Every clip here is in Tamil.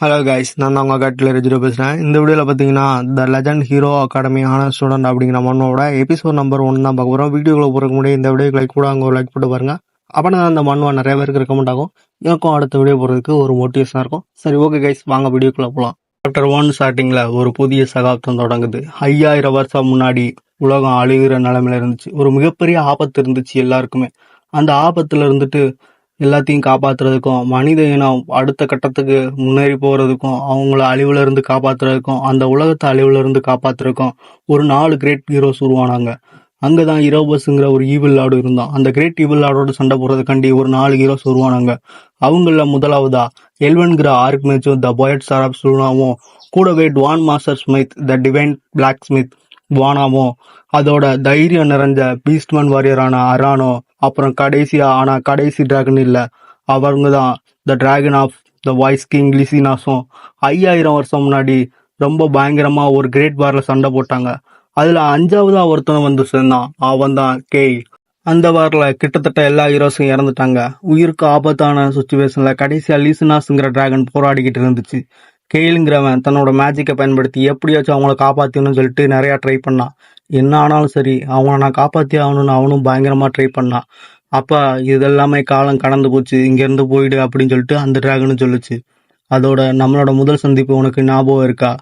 ஹலோ கைஸ், நான் தான் உங்கள் கட்டில் ரெஜிரோ பேசுகிறேன். இந்த வீடியோவில் பார்த்தீங்கன்னா the legend hero academy honour student அப்படிங்கிற மண்ணோட எபிசோட் நம்பர் 1 தான் பார்க்க போகிறோம். வீடியோக்குள்ள போகிறக்கு முன்னாடி இந்த வீடியோக்கு லைக் கூட அங்கே ஒரு லைக் போட்டு பாருங்கள். அப்போ தான் அந்த மண்ணுவா நிறைய பேருக்கு ரெக்கமெண்ட் ஆகும். எனக்கும் அடுத்த வீடியோ போகிறதுக்கு ஒரு மோட்டிவேஷனாக இருக்கும். சரி, ஓகே கைஸ், வாங்க வீடியோக்குள்ளே போகலாம். சாப்டர் 1 ஸ்டார்டிங்கில் ஒரு புதிய சகாப்தம் தொடங்குது. 5000 வருஷம் முன்னாடி உலகம் அழிகிற நிலைமையில இருந்துச்சு. ஒரு மிகப்பெரிய ஆபத்து இருந்துச்சு எல்லாருக்குமே. அந்த ஆபத்தில் இருந்துட்டு எல்லாத்தையும் காப்பாத்துறதுக்கும், மனித இனம் அடுத்த கட்டத்துக்கு முன்னேறி போறதுக்கும், அவங்கள அழிவுல இருந்து காப்பாத்துறதுக்கும், அந்த உலகத்தை அழிவுல இருந்து காப்பாத்துறதுக்கும் ஒரு 4 கிரேட் ஹீரோஸ் உருவானாங்க. அங்கதான் இரோபஸ்ங்கிற ஒரு ஈவில் லார்டு இருந்தான். அந்த கிரேட் ஈவில் லார்டோட சண்டை போடுறதுக்காண்டி ஒரு 4 ஹீரோஸ் உருவானாங்க. அவங்கள முதலாவதா எல்வன்கிற ஆர்க்மேச்சும் த போயட் சாராப் சுனாவும், கூடவே டுவான் master smith the divine blacksmith வானாவும், அதோட தைரியம் நிறைஞ்ச பீஸ்ட்மேன் வாரியரான அரானோ, அப்புறம் கடைசி டிராகன் இல்ல, அவங்க தான் the dragon of the voice king லிசினாஸும் 5000 வருஷம் முன்னாடி ரொம்ப பயங்கரமா ஒரு கிரேட் வார்ல சண்டை போட்டாங்க. அதுல 5ஆவதா ஒருத்தன் வந்து சேர்ந்தான். அவன் தான் கெயில். அந்த வாரில் கிட்டத்தட்ட எல்லா ஹீரோஸும் இறந்துட்டாங்க. உயிருக்கு ஆபத்தான சுச்சுவேஷன்ல கடைசியா லிசினாஸ்ங்கிற டிராகன் போராடிக்கிட்டு இருந்துச்சு. கெயிலுங்கிறவன் தன்னோட மேஜிக்கை பயன்படுத்தி எப்படியாச்சும் அவங்கள காப்பாற்றணும்னு சொல்லிட்டு நிறையா ட்ரை பண்ணான். என்ன ஆனாலும் சரி, அவனை நான் காப்பாற்றி ஆகணும்னு அவனும் பயங்கரமாக ட்ரை பண்ணான். அப்போ இதெல்லாமே காலம் கடந்து போச்சு, இங்கேருந்து போயிடு அப்படின்னு சொல்லிட்டு அந்த டிராகனும் சொல்லுச்சு. அதோட நம்மளோட முதல் சந்திப்பு உனக்கு ஞாபகம் இருக்கா?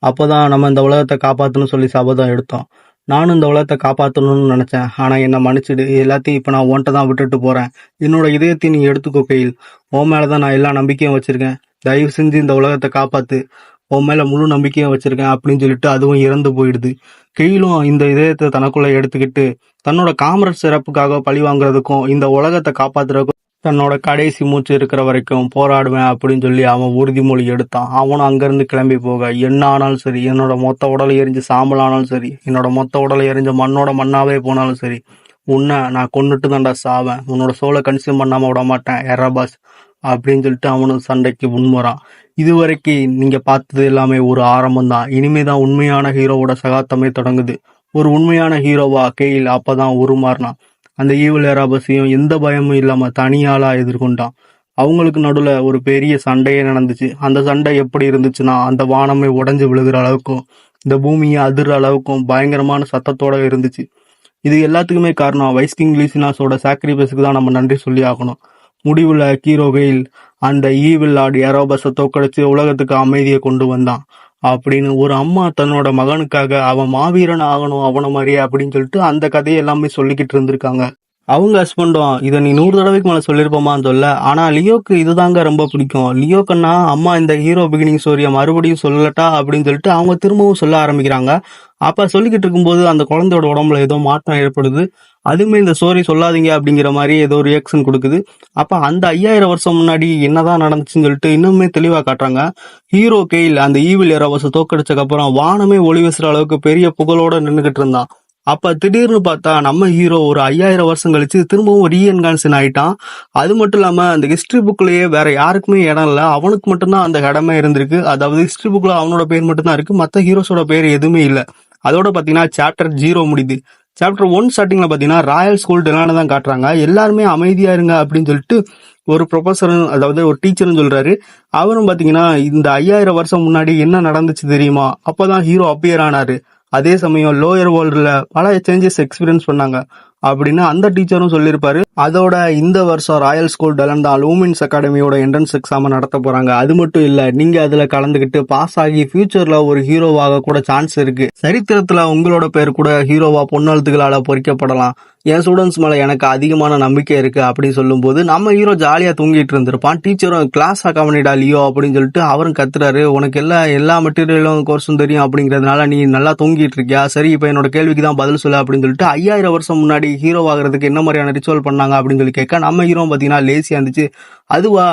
அப்போதான் நம்ம இந்த உலகத்தை காப்பாற்றணும்னு சொல்லி சபதம் எடுத்தோம். நானும் இந்த உலகத்தை காப்பாற்றணும்னு நினச்சேன். ஆனால் என்னை மன்னிச்சிடு, எல்லாத்தையும் இப்போ நான் உன்ட்ட தான் விட்டுட்டு போகிறேன். என்னோட இதயத்தை நீ எடுத்துக்கோ கெயில். உன் மேலே தான் நான் எல்லா நம்பிக்கையும் வச்சுருக்கேன். தயவு செஞ்சு இந்த உலகத்தை காப்பாத்து, உன் மேல முழு நம்பிக்கையும் வச்சிருக்கேன் அப்படின்னு சொல்லிட்டு அதுவும் இறந்து போயிடுது. கெயிலும் இந்த இதயத்தை தனக்குள்ள எடுத்துக்கிட்டு தன்னோட காமரட் சிறப்புக்காக பழி வாங்குறதுக்கும் இந்த உலகத்தை காப்பாத்துறதுக்கும் தன்னோட கடைசி மூச்சு இருக்கிற வரைக்கும் போராடுவேன் அப்படின்னு சொல்லி அவன் உறுதிமொழி எடுத்தான். அவனும் அங்கிருந்து கிளம்பி போக, என்ன ஆனாலும் சரி, என்னோட மொத்த உடலை எரிஞ்சு சாம்பல் ஆனாலும் சரி, என்னோட மொத்த உடலை எரிஞ்ச மண்ணோட மண்ணாவே போனாலும் சரி, உன்னை நான் கொன்னுட்டு தான்டா சாவேன், உன்னோட சோலை கன்சியூம் பண்ணாம விட மாட்டேன் எரபாஸ் அப்படின்னு சொல்லிட்டு அவனும் சண்டைக்கு முன்வரான். இதுவரைக்கும் நீங்க பார்த்தது எல்லாமே ஒரு ஆரம்பம் தான். இனிமேதான் உண்மையான ஹீரோவோட சகாப்தமே தொடங்குது. ஒரு உண்மையான ஹீரோவா கெயில் அப்பதான் உருமாறினான். அந்த ஈவில் எராபஸையும் எந்த பயமும் இல்லாம தனியாளா எதிர்கொண்டான். அவங்களுக்கு நடுவுல ஒரு பெரிய சண்டையே நடந்துச்சு. அந்த சண்டை எப்படி இருந்துச்சுன்னா, அந்த வானமே உடைஞ்சு விழுகிற அளவுக்கும் இந்த பூமியை அதிர்ற அளவுக்கும் பயங்கரமான சத்தத்தோட இருந்துச்சு. இது எல்லாத்துக்குமே காரணம் வைஸ்கிங் லிசினாஸோட சாக்ரிஃபைஸுக்கு தான் நம்ம நன்றி சொல்லி ஆகணும். முடிவுல ஹீரோ கெயில் அந்த ஈவில் லார்டு எரோபஸை தோக்கடிச்சு உலகத்துக்கு அமைதியை கொண்டு வந்தான் அப்படின்னு ஒரு அம்மா தன்னோட மகனுக்காக அவன் மாவீரன் ஆகணும் அவனை மாதிரியே அப்படின்னு சொல்லிட்டு அந்த கதையை எல்லாமே சொல்லிக்கிட்டு இருந்திருக்காங்க. அவங்க ஹஸ்பண்டும் இதை நீ 100 தடவைக்கு மேலே சொல்லியிருப்போமான்னு சொல்ல, ஆனால் லியோக்கு இதுதாங்க ரொம்ப பிடிக்கும். லியோக்குன்னா அம்மா இந்த ஹீரோ பிகினிங் ஸ்டோரியை மறுபடியும் சொல்லட்டா அப்படின்னு சொல்லிட்டு அவங்க திரும்பவும் சொல்ல ஆரம்பிக்கிறாங்க. அப்போ சொல்லிக்கிட்டு இருக்கும்போது அந்த குழந்தையோட உடம்புல ஏதோ மாற்றம் ஏற்படுது. அதுவுமே இந்த ஸ்டோரி சொல்லாதீங்க அப்படிங்கிற மாதிரி ஏதோ ரியாக்ஷன் கொடுக்குது. அப்போ அந்த 5000 வருஷம் முன்னாடி என்னதான் நடந்துச்சுன்னு சொல்லிட்டு இன்னுமே தெளிவாக காட்டுறாங்க. ஹீரோ கெயில் அந்த ஈவில் எராபஸை தோக்கடிச்சக்கப்புறம் வானமே ஒளி வீசுற அளவுக்கு பெரிய புகழோட நின்றுகிட்டு இருந்தான். அப்ப திடீர்னு பார்த்தா நம்ம ஹீரோ ஒரு 5000 வருஷம் கழிச்சு திரும்பவும் ரீஎன்கான்சன் ஆயிட்டான். அது மட்டும் இல்லாம அந்த ஹிஸ்டரி புக்லயே வேற யாருக்குமே இடம் இல்லை, அவனுக்கு மட்டும்தான் அந்த இடமே இருந்திருக்கு. அதாவது ஹிஸ்டரி புக்ல அவனோட பேர் மட்டும்தான் இருக்கு, மற்ற ஹீரோஸோட பேர் எதுவுமே இல்லை. அதோட பாத்தீங்கன்னா சாப்டர் 0 முடியுது. சாப்டர் 1 ஸ்டார்டிங்ல பாத்தீங்கன்னா ராயல் ஸ்கூல் டெலான தான் காட்டுறாங்க. எல்லாருமே அமைதியா இருங்க அப்படின்னு சொல்லிட்டு ஒரு ப்ரொஃபஸர், அதாவது ஒரு டீச்சர்னு சொல்றாரு. அவரும் பாத்தீங்கன்னா இந்த 5000 வருஷம் முன்னாடி என்ன நடந்துச்சு தெரியுமா, அப்பதான் ஹீரோ அப்பியர் ஆனாரு. அதே சமயம் லோயர் வேர்ல்டுல பல சேஞ்சஸ் எக்ஸ்பீரியன்ஸ் பண்ணாங்க அப்படின்னு அந்த டீச்சரும் சொல்லியிருப்பாரு. அதோட இந்த வருஷம் ராயல் ஸ்கூல் டெலன் தான் லூமின்ஸ் அகாடமியோட என்ட்ரன்ஸ் எக்ஸாம் நடத்த போறாங்க. அது மட்டும் இல்ல, நீங்க அதுல கலந்துக்கிட்டு பாஸ் ஆகி ஃபியூச்சர்ல ஒரு ஹீரோவாக கூட சான்ஸ் இருக்கு. சரித்திரத்துல உங்களோட பேர் கூட ஹீரோவா பொன்னெழுத்துக்களால பொறிக்கப்படலாம். என் ஸ்டூடெண்ட்ஸ் மேல எனக்கு அதிகமான நம்பிக்கை இருக்கு அப்படின்னு சொல்லும் போது நம்ம ஹீரோ ஜாலியா தூங்கிட்டு இருந்திருப்பான். டீச்சரும் கிளாஸ் ஆக்காமனிடா லியோ அப்படின்னு சொல்லிட்டு அவரும் கத்துறாரு, உனக்கு எல்லா மெட்டீரியலும் கோர்ஸும் தெரியும் அப்படிங்கிறதுனால நீ நல்லா தூங்கிட்டு இருக்கியா, சரி இப்ப என்னோட கேள்விக்கு தான் பதில் சொல்ல அப்படின்னு சொல்லிட்டு 5000 வருஷம் முன்னாடி ஹீரோ ஆகிறதுக்கு என்ன மாதிரியான ரிச்சுவல் பண்ணாங்க அப்படின்னு சொல்லி கேட்க, நம்ம ஹீரோ பாத்தீங்கன்னா லேசியா இருந்துச்சு. அதுவா,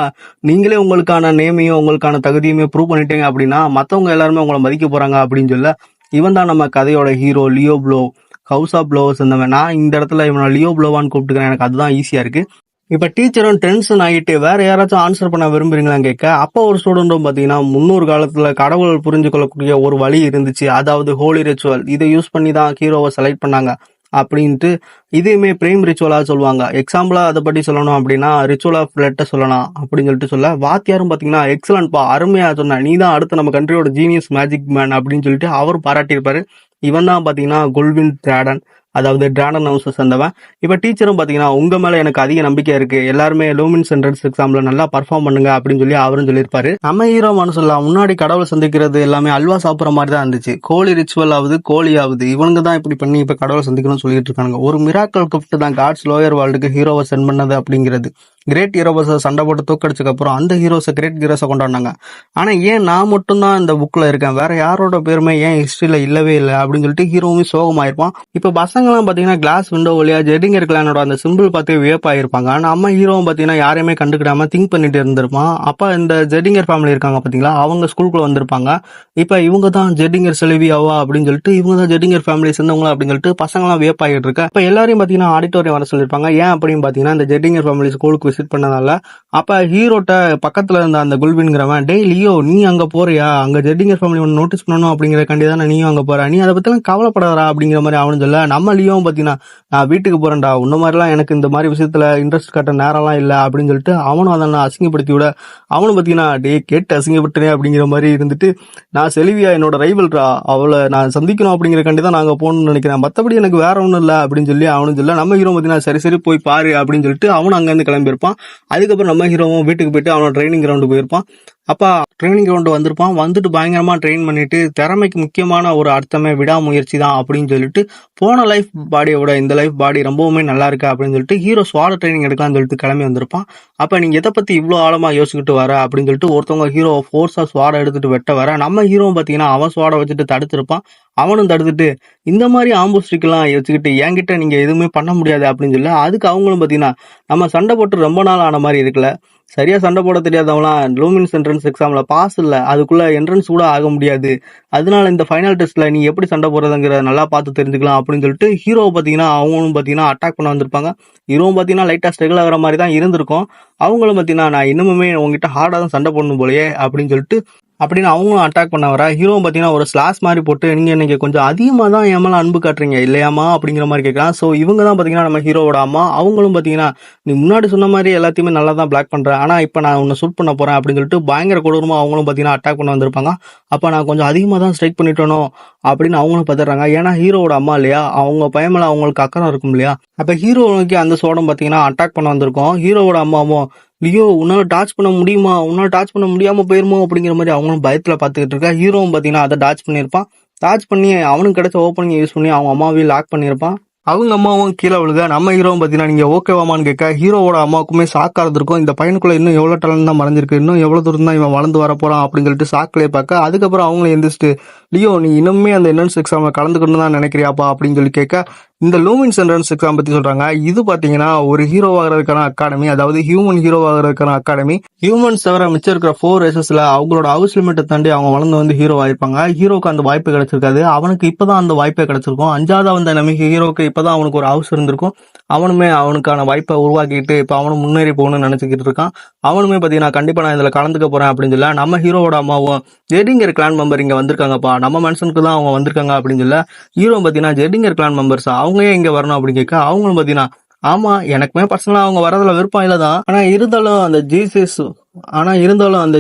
நீங்களே உங்களுக்கான நேமையும் உங்களுக்கான தகுதியுமே ப்ரூவ் பண்ணிட்டீங்க அப்படின்னா மத்தவங்க எல்லாருமே உங்களை மதிக்க போறாங்க அப்படின்னு சொல்ல, இவன் தான் நம்ம கதையோட ஹீரோ லியோ ப்ளோ, ஹவுஸ் ஆஃப் ப்ளோவர்ஸ். இருந்தவன் நான் இந்த இடத்துல இவனை லியோ ப்ளோவான்னு கூப்பிட்டுக்கிறேன், எனக்கு அதுதான் ஈஸியா இருக்கு. இப்ப டீச்சரும் டென்ஷன் ஆகிட்டு வேற யாராச்சும் ஆன்சர் பண்ண விரும்புறீங்களான்னு கேட்க, அப்போ ஒரு ஸ்டூடெண்ட்டும் பாத்தீங்கன்னா முன்னொரு காலத்துல கடவுள் புரிஞ்சு கொள்ளக்கூடிய ஒரு வழி இருந்துச்சு, அதாவது ஹோலி ரிச்சுவல். இதை யூஸ் பண்ணி தான் ஹீரோவை செலக்ட் பண்ணாங்க. அப்படின்ட்டு இதையுமே பிரேம் ரிச்சுவலா சொல்லுவாங்க. எக்ஸாம்பிளா அதை பற்றி சொல்லணும் அப்படின்னா ரிச்சுவல் ஆஃப் பிளட்டை சொல்லலாம் அப்படின்னு சொல்லிட்டு சொல்ல வாத்தியாரும் பார்த்தீங்கன்னா எக்ஸலன்ட்பா, அருமையா சொன்ன, நீ தான் அடுத்த நம்ம கண்ட்ரியோட ஜீனியஸ் மேஜிக் மேன் அப்படின்னு சொல்லிட்டு அவர் பாராட்டியிருப்பாரு. இவன் தான் பார்த்தீங்கன்னா குல்வின் டிராடன், அதாவது டிராடன் ஹவுஸை சேர்ந்தவன். இப்போ டீச்சரும் பார்த்தீங்கன்னா உங்க மேல எனக்கு அதிக நம்பிக்கை இருக்கு, எல்லாருமே லூமின்ஸ் என்ட்ரன்ஸ் எக்ஸாம்ல நல்லா பர்ஃபார்ம் பண்ணுங்க அப்படின்னு சொல்லி அவரும் சொல்லியிருப்பாரு. நம்ம ஹீரோ மனசுல முன்னாடி கடவுளை சந்திக்கிறது எல்லாமே அல்வா சாப்பிட்ற மாதிரி தான் இருந்துச்சு. கோழி ரிச்சுவல் ஆகுது, கோழி ஆகுது, இவனுங்க தான் இப்படி பண்ணி இப்போ கடவுளை சந்திக்கணும்னு சொல்லிட்டு இருக்காங்க. ஒரு மிராக்கல் கிஃப்ட் தான் காட்ஸ் லோயர் வேர்ல்டுக்கு ஹீரோவை சென்ட் பண்ணது அப்படிங்கிறது. கிரேட் ஹீரோஸை சண்டை போட்டு தூக்கடிச்சதுக்கு அப்புறம் அந்த ஹீரோஸை கிரேட் ஹீரோஸை கொண்டாடினாங்க. ஆனா ஏன் நான் மட்டும்தான் இந்த புக்ல இருக்கேன், வேற யாரோட பேருமே ஏன் ஹிஸ்டரியில இல்லவே இல்லை அப்படின்னு சொல்லிட்டு ஹீரோவுமே சோகமாயிருப்பான். இப்ப பசங்களாம் பாத்தீங்கன்னா கிளாஸ் விண்டோ வழியா ஜெடிங்கர் கிளானோட அந்த சிம்பிள் பார்த்து வியப்பாயிருப்பாங்க. ஆனா நம்ம ஹீரோவும் பாத்தீங்கன்னா யாரையுமே கண்டுக்கிடாம திங்க் பண்ணிட்டு இருந்திருப்பான். அப்ப இந்த ஜெடிங்கர் ஃபேமிலி இருக்காங்க பாத்தீங்களா, அவங்க ஸ்கூலுக்குள்ள வந்திருப்பாங்க. இப்ப இவங்க தான் ஜெடிங்கர் செலிவியாவா அப்படின்னு சொல்லிட்டு, இவங்க தான் ஜெடிங்கர் ஃபேமிலி சேர்ந்தவங்களா அப்படின்னு சொல்லிட்டு பசங்களாம் வியப்பாகிட்டு இருக்க. இப்ப எல்லாரையும் பாத்தீங்கன்னா ஆடிட்டோரியம் வர சொல்லியிருப்பாங்க. ஏன் அப்படின்னு பாத்தீங்கன்னா இந்த ஜெடிங்கர் ஃபேமிலி ஸ்கூலுக்கு விசிட் பண்ணதால. அப்ப ஹீரோட்ட பக்கத்துல இருந்த அந்த குல்வின்கிறவன், டே லியோ நீ அங்க போறியா, அங்க ஜெட்டிங்கர் ஃபேமிலி ஒன்று நோட்டீஸ் பண்ணணும் அப்படிங்கிற கண்டிதான நீயும் அங்க போற, நீ அதை பத்திலாம் கவலைப்படாதா அப்படிங்கிற மாதிரி அவனு சொல்ல, நம்ம லியோவும் பாத்தீங்கன்னா நான் வீட்டுக்கு போறேன்டா, உன்ன மாதிரிலாம் எனக்கு இந்த மாதிரி விஷயத்துல இன்ட்ரெஸ்ட் காட்ட நேரம்லாம் இல்லை அப்படின்னு சொல்லிட்டு அவனும் அதை நான் அசிங்கப்படுத்தி விட, அவனும் பாத்தீங்கன்னா டே கேட்டு அசிங்கப்பட்டனே அப்படிங்கிற மாதிரி இருந்துட்டு, நான் செலிவியா என்னோட ரைவல்ரா, அவளை நான் சந்திக்கணும் அப்படிங்கிற கண்டிதான் நாங்க போகணும்னு நினைக்கிறேன், மற்றபடி எனக்கு வேற ஒன்றும் இல்லை அப்படின்னு சொல்லி அவனும் சொல்ல, நம்ம ஹீரோ பாத்தீங்கன்னா சரி சரி போய் பாரு அப்படின்னு சொல்லிட்டு அவனும் அங்கேருந்து கிளம்பியிருப்பான். அதுக்கப்புறம் நம்ம ஹீரோவும் வீட்டுக்கு போயிட்டு அவனோட ட்ரைனிங் கிரவுண்டு போயிருப்பான். அப்பா ட்ரைனிங் கிரவுண்டு வந்திருப்பான். வந்துட்டு பயங்கரமா ட்ரெயின் பண்ணிட்டு திறமைக்கு முக்கியமான ஒரு அர்த்தமே விடாமுயற்சி தான் அப்படின்னு சொல்லிட்டு, போன லைஃப் பாடியை விட இந்த லைஃப் பாடி ரொம்பவுமே நல்லா இருக்கு அப்படின்னு சொல்லிட்டு ஹீரோ ஸ்வாட ட்ரைனிங் எடுக்கலாம்னு சொல்லிட்டு கிளம்பி வந்திருப்பான். அப்ப நீங்க எதை பத்தி இவ்வளவு ஆழமா யோசிச்சுக்கிட்டு வர அப்படின்னு சொல்லிட்டு ஒருத்தவங்க ஹீரோ ஃபோர்ஸா ஸ்வாட எடுத்துட்டு வெட்ட வர, நம்ம ஹீரோவும் பாத்தீங்கன்னா அவன் ஸ்வாட வச்சுட்டு தடுத்திருப்பான். அவனும் தடுத்துட்டு இந்த மாதிரி ஆம்போஸ்டிக்கெல்லாம் வச்சுக்கிட்டு என்கிட்ட நீங்க எதுவுமே பண்ண முடியாது அப்படின்னு சொல்லி, அதுக்கு அவங்களும் பாத்தீங்கன்னா நம்ம சண்டை போட்டு ரொம்ப நாள் ஆன மாதிரி இருக்குல்ல, சரியா சண்டை போட தெரியாதவங்களாம் லூமின்ஸ் என்ட்ரன்ஸ் எக்ஸாம்ல பாஸ் இல்லை, அதுக்குள்ள என்ட்ரன்ஸ் கூட ஆக முடியாது, அதனால இந்த ஃபைனல் டெஸ்ட்ல நீ எப்படி சண்டை போடுறதுங்கிற நல்லா பார்த்து தெரிஞ்சுக்கலாம் அப்படின்னு சொல்லிட்டு ஹீரோவை பாத்தீங்கன்னா அவங்களும் பாத்தீங்கன்னா அட்டாக் பண்ண வந்திருப்பாங்க. ஹீரோவும் பாத்தீங்கன்னா லைட்டா ஸ்ட்ரகிள் ஆகிற மாதிரி தான் இருந்திருக்கும். அவங்களும் பாத்தீங்கன்னா நான் இன்னுமே உங்ககிட்ட ஹார்டா தான் சண்டை போடணும் போலயே அப்படின்னு சொல்லிட்டு அப்படின்னு அவங்களும் அட்டாக் பண்ண வர, ஹீரோவும் பார்த்தீங்கன்னா ஒரு ஸ்லாஷ் மாதிரி போட்டு நீங்கள் இன்னைக்கு கொஞ்சம் அதிகமாக தான் என் மேலே அன்பு காட்டுறீங்க இல்லையாமா அப்படிங்கிற மாதிரி கேட்கலாம். ஸோ இவங்க தான் பார்த்தீங்கன்னா நம்ம ஹீரோவோட அம்மா. அவங்களும் பார்த்தீங்கன்னா நீ முன்னாடி சொன்ன மாதிரி எல்லாத்தையுமே நல்லா தான் பிளாக் பண்ணுறேன், ஆனால் இப்போ நான் உன்னை ஷூட் பண்ண போகிறேன் அப்படின்னு சொல்லிட்டு பயங்கர கொடூரமாக அவங்களும் பார்த்தீங்கன்னா அட்டாக் பண்ண வந்திருப்பாங்க. அப்போ நான் கொஞ்சம் அதிகமாக தான் ஸ்ட்ரைக் பண்ணிட்டோனோ அப்படின்னு அவங்களும் பார்த்துடுறாங்க. ஏன்னா ஹீரோவோட அம்மா இல்லையா, அவங்க பையன் மேலே அவங்களுக்கு அக்கறை இருக்கும் இல்லையா. அப்போ ஹீரோவுக்கு அந்த சோடம் பார்த்தீங்கன்னா அட்டாக் பண்ண வந்திருக்கோம். ஹீரோவோட அம்மாவும் லியோ உன்னால டாச் பண்ண முடியுமா, உன்னால டாச் பண்ண முடியாம போயிருமோ அப்படிங்கிற மாதிரி அவங்களும் பயத்துல பாத்துக்கிட்டு இருக்கா. ஹீரோவும் பாத்தீங்கன்னா அதை டாச் பண்ணியிருப்பான். டாச் பண்ணி அவனுக்கு கிடைச்ச ஓப்பனிங் யூஸ் பண்ணி அவங்க அம்மாவையும் லாக் பண்ணியிருப்பான். அவங்க அம்மாவும் கீழே விழுக, நம்ம ஹீரோவும் பார்த்தீங்கன்னா நீங்கள் ஓகேவாமான்னு கேட்க, ஹீரோவோட அம்மாவுக்குமே ஷாக்காக இருந்திருக்கும். இந்த பையனுக்குள்ள இன்னும் எவ்வளோ டேலண்ட் தான் மறைஞ்சிருக்கு, இன்னும் எவ்வளோ தூரம் தான் இவன் வளர்ந்து வர போகிறான் அப்படின்னு சொல்லிட்டு ஷாக்லேயே பார்க்க, அதுக்கப்புறம் அவங்களும் எந்திரிச்சிட்டு லியோ நீ இன்னுமே அந்த என்ட்ரன்ஸ் எக்ஸாமில் கலந்துக்கணும் தான் நினைக்கிறியாப்பா அப்படின்னு சொல்லி கேட்க, இந்த லூமின்ஸ் என்ட்ரன்ஸ் எக்ஸாம் பற்றி சொல்கிறாங்க. இது பார்த்தீங்கன்னா ஒரு ஹீரோ ஆகிறதுக்கான அகாடமி, அதாவது ஹியூமன் ஹீரோ ஆகிறதுக்கான அகாடமி. ஹியூமன்ஸ் தவிர மிச்சம் இருக்கிற 4 ரேசஸ்ல அவங்களோட ஹவுஸ் லிமிட்டை தாண்டி அவங்க வளர்ந்து வந்து ஹீரோ ஆயிருப்பாங்க. ஹீரோக்கு அந்த வாய்ப்பு கிடைச்சிருக்காது, அவனுக்கு இப்போதான் அந்த வாய்ப்பே கிடைச்சிருக்கும். 5வது வந்த நம்பிக்கை ஹீரோக்கு இப்போதான் அவனுக்கு ஒரு ஹவுஸ் இருந்திருக்கும். அவனுமே அவனுக்கான வாய்ப்பை உருவாக்கிட்டு இப்போ அவனும் முன்னேறி போகணும்னு நினைச்சுக்கிட்டு இருக்கான். அவனுமே பார்த்தீங்கன்னா கண்டிப்பாக நான் இதில் கலந்துக்க போறேன் அப்படின்னு சொல்ல, நம்ம ஹீரோவோட அம்மாவும் ஜெடிங்கர் கிளான் மெம்பர் இங்கே வந்திருக்காங்கப்பா, நம்ம மனுஷனுக்கு தான் அவங்க வந்திருக்காங்க அப்படின்னு சொல்ல, ஹீரோ பார்த்தீங்கன்னா ஜெடிங்கர் கிளான் மெம்பர்ஸ் அவங்க ஏன் இங்கே வரணும் அப்படின்னு கேட்க, அவங்களும் பார்த்தீங்கன்னா ஆமா எனக்குமே பர்சனலா அவங்க வரதுல விருப்பம் இல்லதான், ஆனா இருந்தாலும் அந்த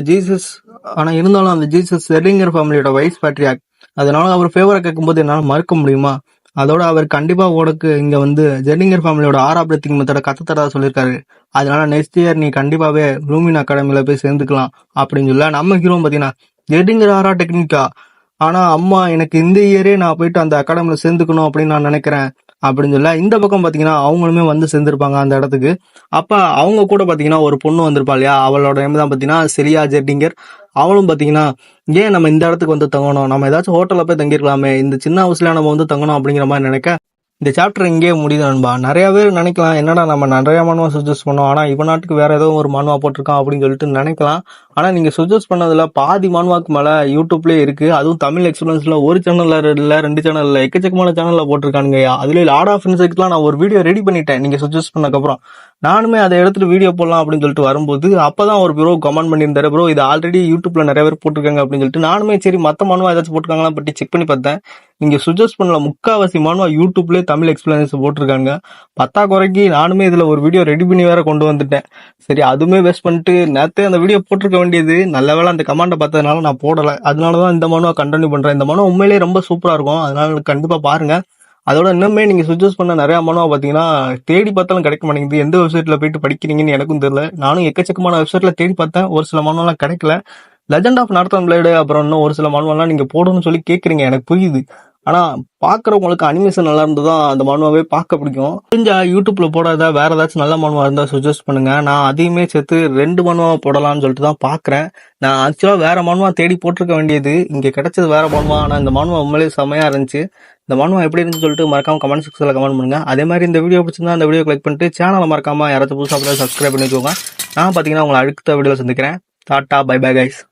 ஜீசஸ் ஜெடிங்கர் ஃபேமிலியோட வைஸ் பேட்ரியாக், அதனால அவர் ஃபேவரை கேட்கும்போது என்னால் மறுக்க முடியுமா. அதோட அவர் கண்டிப்பா உனக்கு இங்க வந்து ஜெடிங்கர் ஃபேமிலியோட ஆரா பிரத்திங் மெத்தட கத்துத்தரதா சொல்லியிருக்காரு, அதனால நெக்ஸ்ட் இயர் நீ கண்டிப்பாவே லூமின் அகாடமில போய் சேர்ந்துக்கலாம் அப்படின்னு சொல்ல, நம்ம ஹீரோ பாத்தீங்கன்னா ஜெடிங்கர் ஆரா டெக்னிக்கா, ஆனா அம்மா எனக்கு இந்த இயரே நான் போயிட்டு அந்த அகாடமில சேர்ந்துக்கணும் அப்படின்னு நான் நினைக்கிறேன் அப்படின்னு சொல்ல, இந்த பக்கம் பாத்தீங்கன்னா அவங்களுமே வந்து சேர்ந்திருப்பாங்க அந்த இடத்துக்கு. அப்ப அவங்க கூட பாத்தீங்கன்னா ஒரு பொண்ணு வந்திருப்பா இல்லையா, அவளோட நேம் தான் பாத்தீங்கன்னா செலியா ஜெட்டிங்கர். அவளும் பாத்தீங்கன்னா ஏன் நம்ம இந்த இடத்துக்கு வந்து தங்கணும், நம்ம ஏதாச்சும் ஹோட்டல்ல போய் தங்கிருக்கலாமே, இந்த சின்ன ஹவுஸ்ல நம்ம வந்து தங்கணும் அப்படிங்கிற மாதிரி நினைக்க, இந்த சாப்டர் இங்கே முடியுது நண்பா. நிறைய பேர் நினைக்கலாம் என்னடா நம்ம நிறைய மானுவா சஜஸ்ட் பண்ணோம், ஆனா இவன் நாட்டுக்கு வேற ஏதோ ஒரு மானுவா போட்டிருக்கான் அப்படின்னு சொல்லிட்டு நினைக்கலாம். ஆனா நீங்க சஜஸ்ட் பண்ணதுல பாதி மானுவாக்கு மேல யூடியூப்லயே இருக்கு, அதுவும் தமிழ் எக்ஸ்பீரியன்ஸ்ல ஒரு சேனல்ல இல்ல 2 சேனல்ல எக்கச்சக்கமான சேனல்ல போட்டிருக்கானுங்க. அதுல லார்ட் ஆஃப் இன்செக்ட்லாம் நான் ஒரு வீடியோ ரெடி பண்ணிட்டேன் நீங்க சஜஸ்ட் பண்ணக்கப்புறம். நானுமே அதை எடுத்துட்டு வீடியோ போடலாம் அப்படின்னு சொல்லிட்டு வரும்போது அப்பதான் ஒரு ப்ரோ கமெண்ட் பண்ணியிருந்தாரு, ப்ரோ இது ஆல்ரெடி யூடியூப்ல நிறைய பேர் போட்டிருக்காங்க அப்படின்னு சொல்லிட்டு. நானுமே சரி மத்த மானுவா ஏதாச்சும் போட்டிருக்காங்களா பற்றி செக் பண்ணி பார்த்தேன். நீங்க சஜஸ்ட் பண்ணல முக்காவாசி மானுவா யூடியூப்லயே தமிழ் எக்ஸ்பிளனேஷன் போட்டிருக்காங்க. பத்தா குறைக்கு நானுமே இதுல ஒரு வீடியோ ரெடி பண்ணி வேற கொண்டு வந்துட்டேன். சரி அதுவுமே வேஸ்ட் பண்ணிட்டு நேரத்தே அந்த வீடியோ போட்டிருக்க வேண்டியது. நல்ல வேளை அந்த கமாண்டை பார்த்ததுனால நான் போடலை. அதனாலதான் இந்த மனுவை கண்டினியூ பண்றேன். இந்த மனு உண்மையிலேயே ரொம்ப சூப்பரா இருக்கும். அதனால கண்டிப்பா பாருங்க. அதோட இன்னுமே நீங்க சஜஸ்ட் பண்ண நிறைய மனுவா பாத்தீங்கன்னா தேடி பார்த்தாலும் கிடைக்க மாட்டேங்குது. எந்த வெப்சைட்ல போயிட்டு படிக்கிறீங்கன்னு எனக்கும் தெரியல. நானும் எக்கச்சக்கமான வெப்சைட்ல தேடி பார்த்தேன். ஒரு சில மனுவெல்லாம் கிடைக்கல. லெஜண்ட் ஆஃப் நார்த்தன் பிளேடு அப்புறம் இன்னும் ஒரு சில மனுவெல்லாம் நீங்க போடணும்னு சொல்லி கேட்குறீங்க, எனக்கு புரியுது. ஆனா பாக்குறவங்களுக்கு அனிமேஷன் நல்லா இருந்ததுதான் அந்த மனுவாவே பார்க்க பிடிக்கும். தெரிஞ்சா யூடியூப்ல போடாத வேற ஏதாச்சும் நல்ல மனுவா இருந்தா சஜஸ்ட் பண்ணுங்க. நான் அதையுமே சேர்த்து 2 மனுவா போடலாம்னு சொல்லிட்டு தான் பாக்குறேன். நான் ஆக்சுவலா வேற மனுவா தேடி போட்டிருக்க வேண்டியது, இங்க கிடைச்சது வேற மனுவா. ஆனா இந்த மனுவா உண்மையிலேயே செமையா இருந்துச்சு. இந்த மனுவா எப்படி இருந்துச்சு சொல்லிட்டு மறக்காம கமெண்ட் செக்ஷன்ல கமெண்ட் பண்ணுங்க. அதே மாதிரி இந்த வீடியோ பிடிச்சிருந்தா இந்த வீடியோ கிளிக் பண்ணிட்டு சேனலை மறக்காம யாராச்சும் புதுசாக சப்ஸ்கிரைப் பண்ணி வச்சுக்கோங்க. நான் பாத்தீங்கன்னா உங்களை அடுத்த வீடியோல சந்திக்கிறேன். டாட்டா பை பை கைஸ்.